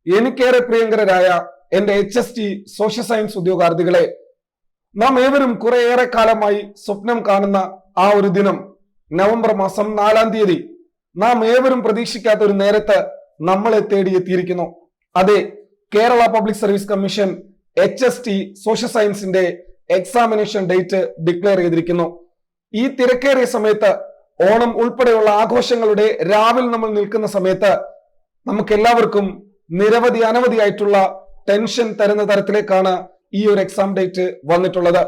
എനിക്കേറെ പ്രിയങ്കരായ എന്റെ HST social science ഉദ്യോഗാർത്ഥികളെ, നാം ഏവരും കുറേയേറെ കാലമായി സ്വപ്നം കാണുന്ന ആ ഒരു ദിനം നവംബർ മാസം 4-ാം തീയതി നാം ഏവരും പ്രതീക്ഷിക്കാത്ത ഒരു നേരത്ത് നമ്മളെ തേടിയെത്തിയിരിക്കുന്നു. അതെ, Kerala public service commission HST social സയൻസിന്റെ എക്സാമിനേഷൻ ഡേറ്റ് ഡിക്ലെയർ ചെയ്തിരിക്കുന്നു. ഈ തിരക്കേറിയ സമയത്ത്, ഓണം ഉൾപ്പെടെയുള്ള ആഘോഷങ്ങളുടെ രാവിൽ നമ്മൾ നിൽക്കുന്ന സമയത്ത് നമുക്ക് എല്ലാവർക്കും അനവധിയായിട്ടുള്ള ടെൻഷൻ തരുന്ന തരത്തിലേക്കാണ് ഈ ഒരു എക്സാം ഡേറ്റ് വന്നിട്ടുള്ളത്.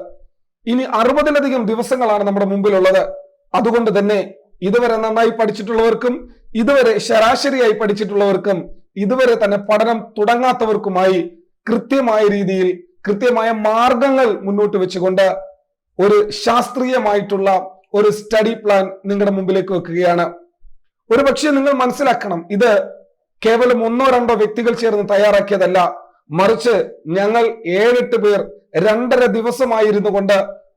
ഇനി 60-ലധികം ദിവസങ്ങളാണ് നമ്മുടെ മുമ്പിലുള്ളത്. അതുകൊണ്ട് തന്നെ ഇതുവരെ നന്നായി പഠിച്ചിട്ടുള്ളവർക്കും ഇതുവരെ ശരാശരിയായി പഠിച്ചിട്ടുള്ളവർക്കും ഇതുവരെ തന്നെ പഠനം തുടങ്ങാത്തവർക്കുമായി കൃത്യമായ രീതിയിൽ കൃത്യമായ മാർഗങ്ങൾ മുന്നോട്ട് വെച്ചുകൊണ്ട് ഒരു ശാസ്ത്രീയമായിട്ടുള്ള ഒരു സ്റ്റഡി പ്ലാൻ നിങ്ങളുടെ മുമ്പിലേക്ക് വെക്കുകയാണ്. ഒരു പക്ഷേ നിങ്ങൾ മനസ്സിലാക്കണം, ഇത് കേവലം 1-2 വ്യക്തികൾ ചേർന്ന് തയ്യാറാക്കിയതല്ല, മറിച്ച് ഞങ്ങൾ 7-8 പേർ 2.5 ദിവസമായിരുന്നു കൊണ്ട്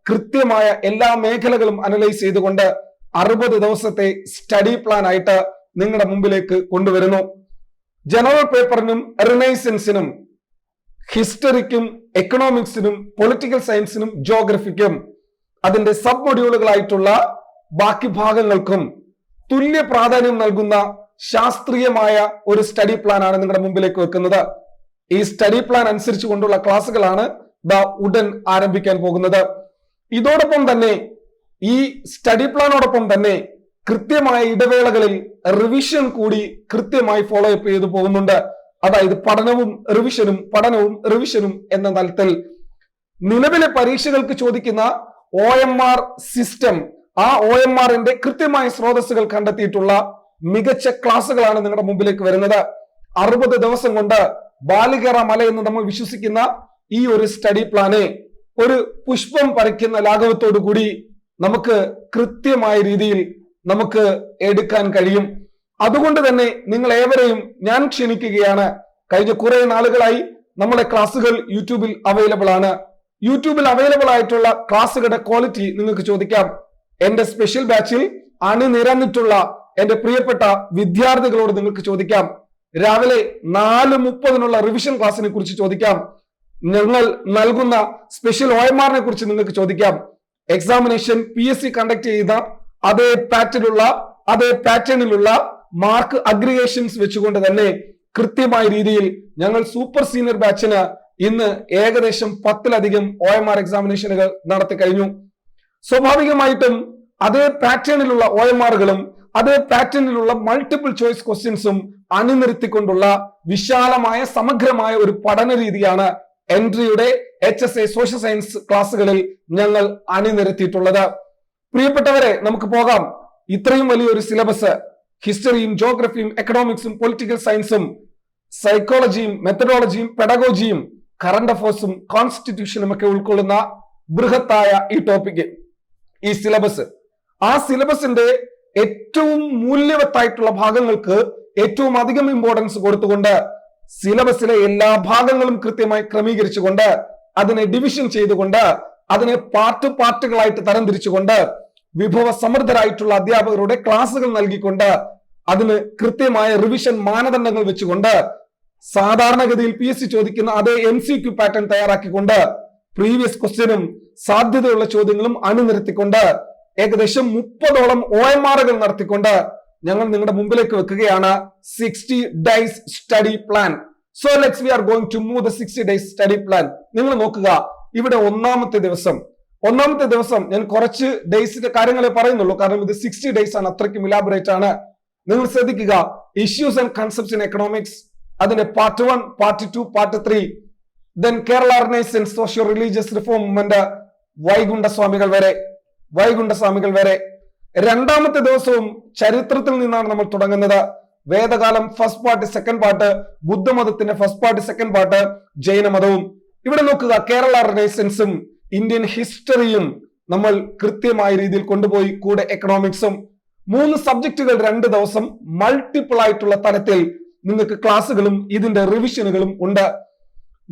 കൃത്യമായ എല്ലാ മേഖലകളും അനലൈസ് ചെയ്തുകൊണ്ട് 60 ദിവസത്തെ സ്റ്റഡി പ്ലാൻ ആയിട്ട് നിങ്ങളുടെ മുമ്പിലേക്ക് കൊണ്ടുവരുന്നു. ജനറൽ പേപ്പറിനും റിനൈസൻസിനും ഹിസ്റ്ററിക്കും എക്കണോമിക്സിനും പൊളിറ്റിക്കൽ സയൻസിനും ജിയോഗ്രഫിക്കും അതിന്റെ സബ് മൊഡ്യൂളുകളായിട്ടുള്ള ബാക്കി ഭാഗങ്ങൾക്കും തുല്യ പ്രാധാന്യം നൽകുന്ന ശാസ്ത്രീയമായ ഒരു സ്റ്റഡി പ്ലാൻ ആണ് നിങ്ങളുടെ മുമ്പിലേക്ക് വെക്കുന്നത്. ഈ സ്റ്റഡി പ്ലാൻ അനുസരിച്ച് കൊണ്ടുള്ള ക്ലാസ്സുകളാണ് ഉടൻ ആരംഭിക്കാൻ പോകുന്നത്. ഇതോടൊപ്പം തന്നെ ഈ സ്റ്റഡി പ്ലാനോടൊപ്പം തന്നെ കൃത്യമായ ഇടവേളകളിൽ റിവിഷൻ കൂടി കൃത്യമായി ഫോളോ അപ്പ് ചെയ്തു പോകുന്നുണ്ട്. അതായത് പഠനവും റിവിഷനും എന്ന തലത്തിൽ നിലവിലെ പരീക്ഷകൾക്ക് ചോദിക്കുന്ന OMR സിസ്റ്റം, ആ OMRന്റെ കൃത്യമായ സ്രോതസ്സുകൾ കണ്ടെത്തിയിട്ടുള്ള മികച്ച ക്ലാസ്സുകളാണ് നിങ്ങളുടെ മുമ്പിലേക്ക് വരുന്നത്. 60 ദിവസം കൊണ്ട് ബാലികേറ മല എന്ന് നമ്മൾ വിശ്വസിക്കുന്ന ഈ ഒരു സ്റ്റഡി പ്ലാനെ ഒരു പുഷ്പം പറിക്കുന്ന ലാഘവത്തോടു കൂടി നമുക്ക് കൃത്യമായ രീതിയിൽ നമുക്ക് എടുക്കാൻ കഴിയും. അതുകൊണ്ട് തന്നെ നിങ്ങൾ ഏവരെയും ഞാൻ ക്ഷണിക്കുകയാണ്. കഴിഞ്ഞ കുറെ നാളുകളായി നമ്മുടെ ക്ലാസ്സുകൾ യൂട്യൂബിൽ അവൈലബിൾ ആണ്. യൂട്യൂബിൽ അവൈലബിൾ ആയിട്ടുള്ള ക്ലാസ്സുകളുടെ ക്വാളിറ്റി നിങ്ങൾക്ക് ചോദിക്കാം. എന്റെ സ്പെഷ്യൽ ബാച്ചിൽ അണിനിരന്നിട്ടുള്ള എന്റെ പ്രിയപ്പെട്ട വിദ്യാർത്ഥികളോട് നിങ്ങൾക്ക് ചോദിക്കാം. രാവിലെ 4:30 റിവിഷൻ ക്ലാസ്സിനെ കുറിച്ച് ചോദിക്കാം. ഞങ്ങൾ നൽകുന്ന സ്പെഷ്യൽ OMRനെ കുറിച്ച് നിങ്ങൾക്ക് ചോദിക്കാം. എക്സാമിനേഷൻ PSC കണ്ടക്ട് ചെയ്ത അതേ പാറ്റേണിലുള്ള മാർക്ക് അഗ്രിഗേഷൻസ് വെച്ചുകൊണ്ട് തന്നെ കൃത്യമായ രീതിയിൽ ഞങ്ങൾ സൂപ്പർ സീനിയർ ബാച്ചിന് ഇന്ന് ഏകദേശം 10-ലധികം OMR എക്സാമിനേഷനുകൾ നടത്തി കഴിഞ്ഞു. സ്വാഭാവികമായിട്ടും അതേ പാറ്റേണിലുള്ള OMRകളും അതേ പാറ്റേണിലുള്ള മൾട്ടിപ്പിൾ ചോയ്സ് ക്വസ്റ്റ്യൻസും അണിനിരത്തിക്കൊണ്ടുള്ള വിശാലമായ സമഗ്രമായ ഒരു പഠന രീതിയാണ് എൻട്രിയുടെ HSA സോഷ്യൽ സയൻസ് ക്ലാസ്സുകളിൽ ഞങ്ങൾ അണിനിരത്തിയിട്ടുള്ളത്. പ്രിയപ്പെട്ടവരെ, നമുക്ക് പോകാം. ഇത്രയും വലിയൊരു സിലബസ് ഹിസ്റ്ററിയും ജിയോഗ്രഫിയും എക്കണോമിക്സും പൊളിറ്റിക്കൽ സയൻസും സൈക്കോളജിയും മെത്തഡോളജിയും പെഡഗോജിയും കറണ്ട് അഫയേഴ്സും കോൺസ്റ്റിറ്റ്യൂഷനും ഒക്കെ ഉൾക്കൊള്ളുന്ന ബൃഹത്തായ ഈ ടോപ്പിക്, ഈ സിലബസ്, ആ സിലബസിന്റെ ഏറ്റവും മൂല്യവത്തായിട്ടുള്ള ഭാഗങ്ങൾക്ക് ഏറ്റവും അധികം ഇമ്പോർട്ടൻസ് കൊടുത്തുകൊണ്ട് സിലബസിലെ എല്ലാ ഭാഗങ്ങളും കൃത്യമായി ക്രമീകരിച്ചുകൊണ്ട് അതിനെ ഡിവിഷൻ ചെയ്തുകൊണ്ട് അതിനെ പാർട്ടുകളായിട്ട് തരംതിരിച്ചുകൊണ്ട് വിഭവ സമൃദ്ധരായിട്ടുള്ള അധ്യാപകരുടെ ക്ലാസുകൾ നൽകിക്കൊണ്ട് അതിന് കൃത്യമായ റിവിഷൻ മാനദണ്ഡങ്ങൾ വെച്ചുകൊണ്ട് സാധാരണഗതിയിൽ PSC ചോദിക്കുന്ന അതേ MCQ പാറ്റേൺ തയ്യാറാക്കിക്കൊണ്ട് പ്രീവിയസ് ക്വസ്റ്റ്യനും സാധ്യതയുള്ള ചോദ്യങ്ങളും അണിനിരത്തിക്കൊണ്ട് ഏകദേശം 30ഓളം OMRകൾ നടത്തിക്കൊണ്ട് ഞങ്ങൾ നിങ്ങളുടെ മുമ്പിലേക്ക് വെക്കുകയാണ് 60 days study plan. So let's we are going to move the 60 days study plan. നിങ്ങൾ നോക്കുക, ഇവിടെ ഒന്നാമത്തെ ദിവസം ഞാൻ കുറച്ച് ഡേയ്സിന്റെ കാര്യങ്ങളെ പറയുന്നുള്ളൂ, കാരണം ഇത് 60 days ആണ്, അത്രയ്ക്കും ഇലാബറേറ്റ് ആണ്. നിങ്ങൾ ശ്രദ്ധിക്കുക, issues and concepts in economics, അതിന്റെ part 1, part 2, part 3. Then Kerala renaissance socio religious reform movement, Vaikunda Swamikal വരെ. രണ്ടാമത്തെ ദിവസവും ചരിത്രത്തിൽ നിന്നാണ് നമ്മൾ തുടങ്ങുന്നത്. വേദകാലം ഫസ്റ്റ് പാർട്ട്, സെക്കൻഡ് പാർട്ട്, ബുദ്ധമതത്തിന്റെ ഫസ്റ്റ് പാർട്ട്, സെക്കൻഡ് പാർട്ട്, ജൈനമതവും. ഇവിടെ നോക്കുക, കേരള റിനൈസൻസും ഇന്ത്യൻ ഹിസ്റ്ററിയും നമ്മൾ കൃത്യമായ രീതിയിൽ കൊണ്ടുപോയി, കൂടെ എക്കണോമിക്സും. 3 സബ്ജക്റ്റുകൾ 2 ദിവസം മൾട്ടിപ്പിൾ ആയിട്ടുള്ള തലത്തിൽ നിങ്ങൾക്ക് ക്ലാസ്സുകളും ഇതിന്റെ റിവിഷനുകളും ഉണ്ട്.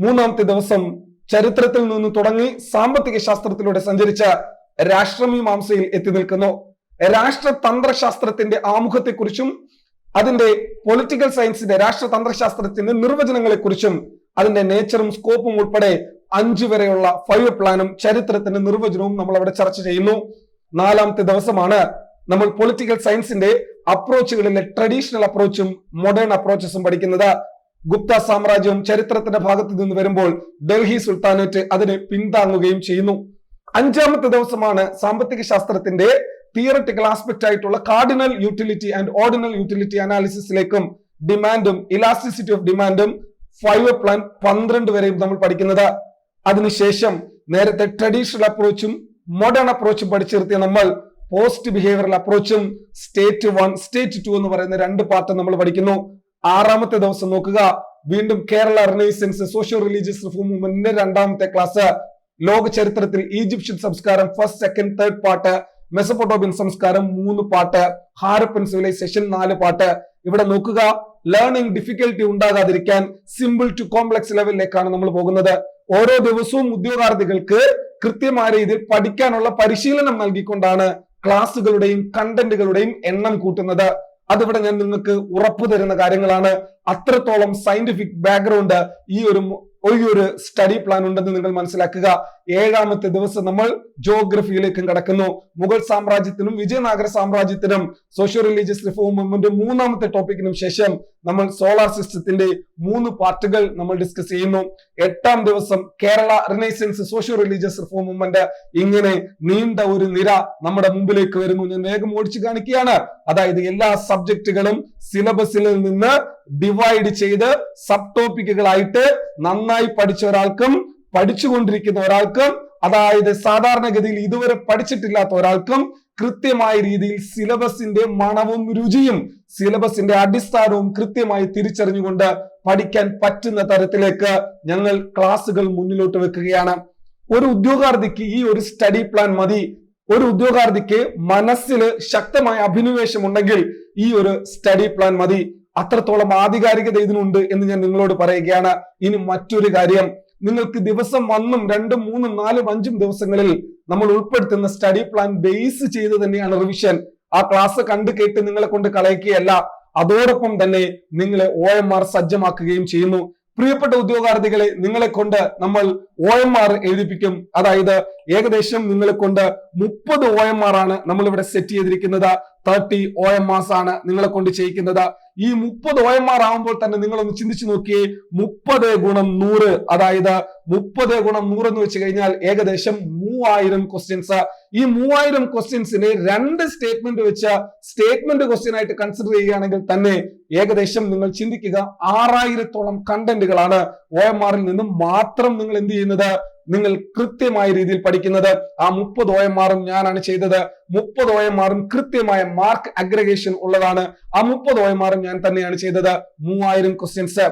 3-ാമത്തെ ദിവസം ചരിത്രത്തിൽ നിന്ന് തുടങ്ങി സാമ്പത്തിക ശാസ്ത്രത്തിലൂടെ സഞ്ചരിച്ച രാഷ്ട്രമീമാംസയിൽ എത്തി നിൽക്കുന്നു. രാഷ്ട്രതന്ത്രശാസ്ത്രത്തിന്റെ ആമുഖത്തെക്കുറിച്ചും അതിന്റെ പൊളിറ്റിക്കൽ സയൻസിന്റെ രാഷ്ട്രതന്ത്രശാസ്ത്രത്തിന്റെ നിർവചനങ്ങളെക്കുറിച്ചും അതിന്റെ നേച്ചറും സ്കോപ്പും ഉൾപ്പെടെ 5 വരെയുള്ള 5 പ്ലാനും ചരിത്രത്തിന്റെ നിർവചനവും നമ്മൾ അവിടെ ചർച്ച ചെയ്യുന്നു. 4ാമത്തെ ദിവസമാണ് നമ്മൾ പൊളിറ്റിക്കൽ സയൻസിന്റെ അപ്രോച്ചുകളിലെ ട്രഡീഷണൽ അപ്രോച്ചും മോഡേൺ അപ്രോച്ചസും പഠിക്കുന്നത്. ഗുപ്ത സാമ്രാജ്യവും ചരിത്രത്തിന്റെ ഭാഗത്ത് നിന്ന് വരുമ്പോൾ ഡൽഹി സുൽത്താനേറ്റ് അതിനെ പിന്താങ്ങുകയും ചെയ്യുന്നു. 5ാമത്തെ ദിവസമാണ് സാമ്പത്തിക ശാസ്ത്രത്തിന്റെ തിയററ്റിക്കൽ ആസ്പെക്ട് ആയിട്ടുള്ള cardinal utility and ordinal utility അനാലിസിസിലേക്കും ഡിമാൻഡും ഇലാസ്റ്റിസിറ്റി ഓഫ് ഡിമാൻഡും 5 പ്ലാൻ 12 വരെയും നമ്മൾ പഠിക്കുന്നത്. അതിനുശേഷം നേരത്തെ ട്രഡീഷണൽ അപ്രോച്ചും മോഡേൺ അപ്രോച്ചും പഠിച്ചിരുത്തിയ നമ്മൾ പോസ്റ്റ് ബിഹേവിയറൽ അപ്രോച്ചും സ്റ്റേറ്റ് 1 സ്റ്റേറ്റ് 2 എന്ന് പറയുന്ന 2 പാർട്ട് നമ്മൾ പഠിക്കുന്നു. 6ാമത്തെ ദിവസം നോക്കുക, വീണ്ടും Kerala renaissance socio religious reform മൂവ്മെന്റിന്റെ 2ാമത്തെ ക്ലാസ്. ലോക ചരിത്രത്തിൽ ഈജിപ്ഷ്യൻ സംസ്കാരം 1st, 2nd, 3rd part, Mesopotamian സംസ്കാരം 3 പാർട്ട്, ഹാരപ്പൻ സിവിലൈസേഷൻ 4 പാർട്ട്. ഇവിടെ നോക്കുക, ലേണിംഗ് ഡിഫിക്കൽട്ടി ഉണ്ടാകാതിരിക്കാൻ സിമ്പിൾ ടു കോംപ്ലക്സ് ലെവലിലേക്കാണ് നമ്മൾ പോകുന്നത്. ഓരോ ദിവസവും ഉദ്യോഗാർത്ഥികൾക്ക് കൃത്യമായ രീതിയിൽ പഠിക്കാനുള്ള പരിശീലനം നൽകിക്കൊണ്ടാണ് ക്ലാസ്സുകളുടെയും കണ്ടന്റുകളുടെയും എണ്ണം കൂട്ടുന്നത്. അതിവിടെ ഞാൻ നിങ്ങൾക്ക് ഉറപ്പു തരുന്ന കാര്യങ്ങളാണ്. അത്രത്തോളം സയന്റിഫിക് ബാക്ക്ഗ്രൗണ്ട് ഈ ഒരു സ്റ്റഡി പ്ലാൻ ഉണ്ടെന്ന് നിങ്ങൾ മനസ്സിലാക്കുക. 7ാമത്തെ ദിവസം നമ്മൾ ജോഗ്രഫിയിലേക്കും കടക്കുന്നു. മുഗൾ സാമ്രാജ്യത്തിനും വിജയനഗര സാമ്രാജ്യത്തിനും സോഷ്യോ റിലീജിയസ് റിഫോം മൂവ്മെന്റ് 3ാമത്തെ ടോപ്പിക്കിനും ശേഷം നമ്മൾ സോളാർ സിസ്റ്റത്തിന്റെ 3 പാർട്ടുകൾ നമ്മൾ ഡിസ്കസ് ചെയ്യുന്നു. 8ാം ദിവസം Kerala renaissance socio religious reform movement. ഇങ്ങനെ നീണ്ട ഒരു നിര നമ്മുടെ മുമ്പിലേക്ക് വരുന്നു. ഞാൻ വേഗം ഓടിച്ചു കാണിക്കുകയാണ്. അതായത് എല്ലാ സബ്ജക്റ്റുകളും സിലബസിൽ നിന്ന് ഡിവൈഡ് ചെയ്ത് സബ് ടോപ്പിക്കുകളായിട്ട് നന്നായി പഠിച്ച ഒരാൾക്കും പഠിച്ചുകൊണ്ടിരിക്കുന്ന ഒരാൾക്കും, അതായത് സാധാരണഗതിയിൽ ഇതുവരെ പഠിച്ചിട്ടില്ലാത്ത ഒരാൾക്കും കൃത്യമായ രീതിയിൽ സിലബസിന്റെ മണവും രുചിയും സിലബസിന്റെ അടിസ്ഥാനവും കൃത്യമായി തിരിച്ചറിഞ്ഞുകൊണ്ട് പഠിക്കാൻ പറ്റുന്ന തരത്തിലേക്ക് ഞങ്ങൾ ക്ലാസ്സുകൾ മുന്നിലോട്ട് വെക്കുകയാണ്. ഒരു ഉദ്യോഗാർത്ഥിക്ക് ഈ ഒരു സ്റ്റഡി പ്ലാൻ മതി. ഒരു ഉദ്യോഗാർത്ഥിക്ക് മനസ്സിൽ ശക്തമായ അഭിനിവേശം ഉണ്ടെങ്കിൽ ഈ ഒരു സ്റ്റഡി പ്ലാൻ മതി. അത്രത്തോളം ആധികാരികത ഇതിനുണ്ട് എന്ന് ഞാൻ നിങ്ങളോട് പറയുകയാണ്. ഇനി മറ്റൊരു കാര്യം, നിങ്ങൾക്ക് ദിവസം 1, 2, 3, 4, 5 ദിവസങ്ങളിൽ നമ്മൾ ഉൾപ്പെടുത്തുന്ന സ്റ്റഡി പ്ലാൻ ബേസ് ചെയ്ത് തന്നെയാണ് റിവിഷൻ. ആ ക്ലാസ് കണ്ടു കേട്ട് നിങ്ങളെ കൊണ്ട് കളയിക്കുകയല്ല, അതോടൊപ്പം തന്നെ നിങ്ങളെ OMR സജ്ജമാക്കുകയും ചെയ്യുന്നു. പ്രിയപ്പെട്ട ഉദ്യോഗാർത്ഥികളെ, നിങ്ങളെ കൊണ്ട് നമ്മൾ OMR എഴുതിപ്പിക്കും. അതായത് ഏകദേശം നിങ്ങളെ കൊണ്ട് 30 OMR ആണ് നമ്മൾ ഇവിടെ സെറ്റ് ചെയ്തിരിക്കുന്നത്. 30 OMRs ആണ് നിങ്ങളെ കൊണ്ട് ചെയ്യിക്കുന്നത്. ഈ 30 OMR ആവുമ്പോൾ തന്നെ നിങ്ങളൊന്ന് ചിന്തിച്ചു നോക്കിയേ. 30 ഗുണം 100, അതായത് 30 ഗുണം 100 എന്ന് വെച്ച് കഴിഞ്ഞാൽ ഏകദേശം 3000 ക്വസ്റ്റ്യൻസ്. ഈ 3000 ക്വസ്റ്റ്യൻസിനെ 2 സ്റ്റേറ്റ്മെന്റ് വെച്ച് സ്റ്റേറ്റ്മെന്റ് ക്വസ്റ്റ്യൻ ആയിട്ട് കൺസിഡർ ചെയ്യുകയാണെങ്കിൽ തന്നെ ഏകദേശം നിങ്ങൾ ചിന്തിക്കുക 6000-ഓളം കണ്ടന്റുകളാണ് OMR-ൽ നിന്നും മാത്രം നിങ്ങൾ എന്ത് ചെയ്യുന്നത്, നിങ്ങൾ കൃത്യമായ രീതിയിൽ പഠിക്കുന്നത്. ആ 30 OMR-ഉം ഞാനാണ് ചെയ്തത്. 30 OMR-ഉം കൃത്യമായ മാർക്ക് അഗ്രഗേഷൻ ഉള്ളതാണ്. ആ 30 OMR-ഉം ഞാൻ തന്നെയാണ് ചെയ്തത്. 3000 ക്വസ്റ്റ്യൻസ്.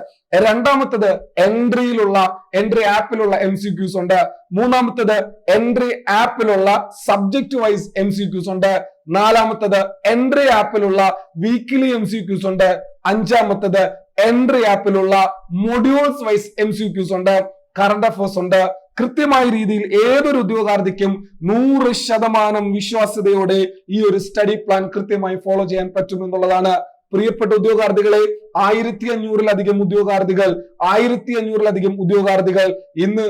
രണ്ടാമത്തത് എൻട്രി ആപ്പിലുള്ള MCQs ഉണ്ട്. മൂന്നാമത്തത് എൻട്രി ആപ്പിലുള്ള സബ്ജക്ട് വൈസ് MCQs ഉണ്ട്. നാലാമത്തത് എൻട്രി ആപ്പിലുള്ള വീക്കിലി MCQs ഉണ്ട്. അഞ്ചാമത്തത് എൻട്രി ആപ്പിലുള്ള മൊഡ്യൂൾസ് വൈസ് MCQs ഉണ്ട്. കറണ്ട് അഫയേഴ്സ് ഉണ്ട്. കൃത്യമായ രീതിയിൽ ഏതൊരു ഉദ്യോഗാർത്ഥിക്കും 100% വിശ്വാസ്യതയോടെ ഈ ഒരു സ്റ്റഡി പ്ലാൻ കൃത്യമായി ഫോളോ ചെയ്യാൻ പറ്റുമെന്നുള്ളതാണ്. പ്രിയപ്പെട്ട ഉദ്യോഗാർത്ഥികളെ, 1500-ലധികം ഉദ്യോഗാർത്ഥികൾ ഇന്ന്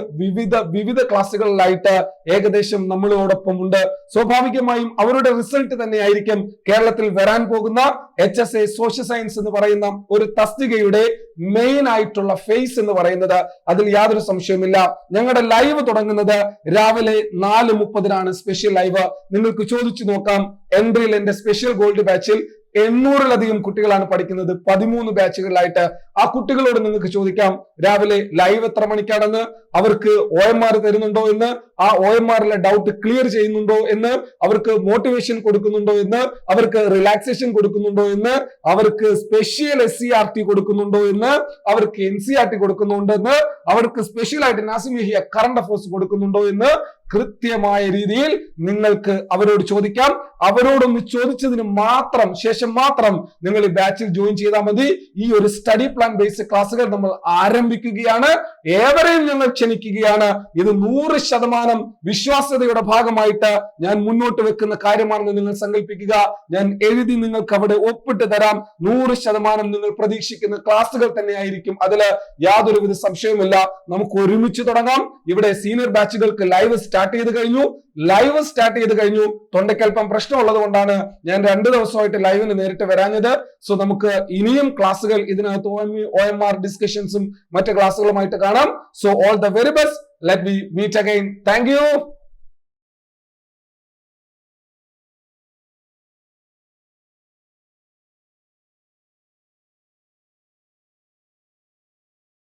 വിവിധ ക്ലാസ്സുകളിലായിട്ട് ഏകദേശം നമ്മളോടൊപ്പം ഉണ്ട്. സ്വാഭാവികമായും അവരുടെ റിസൾട്ട് തന്നെയായിരിക്കും കേരളത്തിൽ വരാൻ പോകുന്ന HSA സോഷ്യൽ സയൻസ് എന്ന് പറയുന്ന ഒരു തസ്തികയുടെ മെയിൻ ആയിട്ടുള്ള ഫേസ് എന്ന് പറയുന്നത്. അതിൽ യാതൊരു സംശയവുമില്ല. ഞങ്ങളുടെ ലൈവ് തുടങ്ങുന്നത് രാവിലെ 4:30-നാണ് സ്പെഷ്യൽ ലൈവ്. നിങ്ങൾക്ക് ചോദിച്ചു നോക്കാം. എൻട്രിയിൽ എന്റെ സ്പെഷ്യൽ ഗോൾഡ് ബാച്ചിൽ 800-ലധികം കുട്ടികളാണ് പഠിക്കുന്നത് 13 ബാച്ചുകളിലായിട്ട്. ആ കുട്ടികളോട് നിങ്ങൾക്ക് ചോദിക്കാം രാവിലെ ലൈവ് എത്ര മണിക്കാണെന്ന്, അവർക്ക് OMR തരുന്നുണ്ടോ എന്ന്, ആ OMR-ലെ ഡൗട്ട് ക്ലിയർ ചെയ്യുന്നുണ്ടോ എന്ന്, അവർക്ക് മോട്ടിവേഷൻ കൊടുക്കുന്നുണ്ടോ എന്ന്, അവർക്ക് റിലാക്സേഷൻ കൊടുക്കുന്നുണ്ടോ എന്ന്, അവർക്ക് സ്പെഷ്യൽ SCRT കൊടുക്കുന്നുണ്ടോ എന്ന്, അവർക്ക് NCRT കൊടുക്കുന്നുണ്ടെന്ന്, അവർക്ക് സ്പെഷ്യൽ ആയിട്ട് നാസിം യഹിയ കറണ്ട് അഫയേഴ്സ് കൊടുക്കുന്നുണ്ടോ എന്ന് കൃത്യമായ രീതിയിൽ നിങ്ങൾക്ക് അവരോട് ചോദിക്കാം. അവരോടൊന്ന് ചോദിച്ചതിന് ശേഷം മാത്രം നിങ്ങൾ ഈ ബാച്ചിൽ ജോയിൻ ചെയ്താൽ മതി. ഈ ഒരു സ്റ്റഡി പ്ലാൻ ബേസ്ഡ് ക്ലാസ്സുകൾ നമ്മൾ ആരംഭിക്കുകയാണ്. ഏവരെയും ഞങ്ങൾ ക്ഷണിക്കുകയാണ്. ഇത് 100% വിശ്വാസ്യതയുടെ ഭാഗമായിട്ട് ഞാൻ മുന്നോട്ട് വെക്കുന്ന കാര്യമാണെന്ന് നിങ്ങൾ സങ്കല്പിക്കുക. ഞാൻ എഴുതി നിങ്ങൾക്ക് അവിടെ ഒപ്പിട്ട് തരാം. 100% നിങ്ങൾ പ്രതീക്ഷിക്കുന്ന ക്ലാസ്സുകൾ തന്നെയായിരിക്കും. അതില് യാതൊരുവിധ സംശയവുമില്ല. നമുക്ക് ഒരുമിച്ച് തുടങ്ങാം. ഇവിടെ സീനിയർ ബാച്ചുകൾക്ക് ലൈവ് സ്റ്റാർട്ട് ചെയ്ത് കഴിഞ്ഞു. തൊണ്ടയ്ക്കൽപ്പം പ്രശ്നമുള്ളത് കൊണ്ടാണ് ഞാൻ 2 ദിവസമായിട്ട് ലൈവിന് നേരിട്ട് വരാഞ്ഞത്. സോ നമുക്ക് ഇനിയും ക്ലാസ്സുകൾ ഇതിനകത്ത് OMR ഡിസ്കഷൻസും മറ്റു ക്ലാസ്സുകളുമായിട്ട് കാണാം. So all the very best. Let me meet again. Thank U.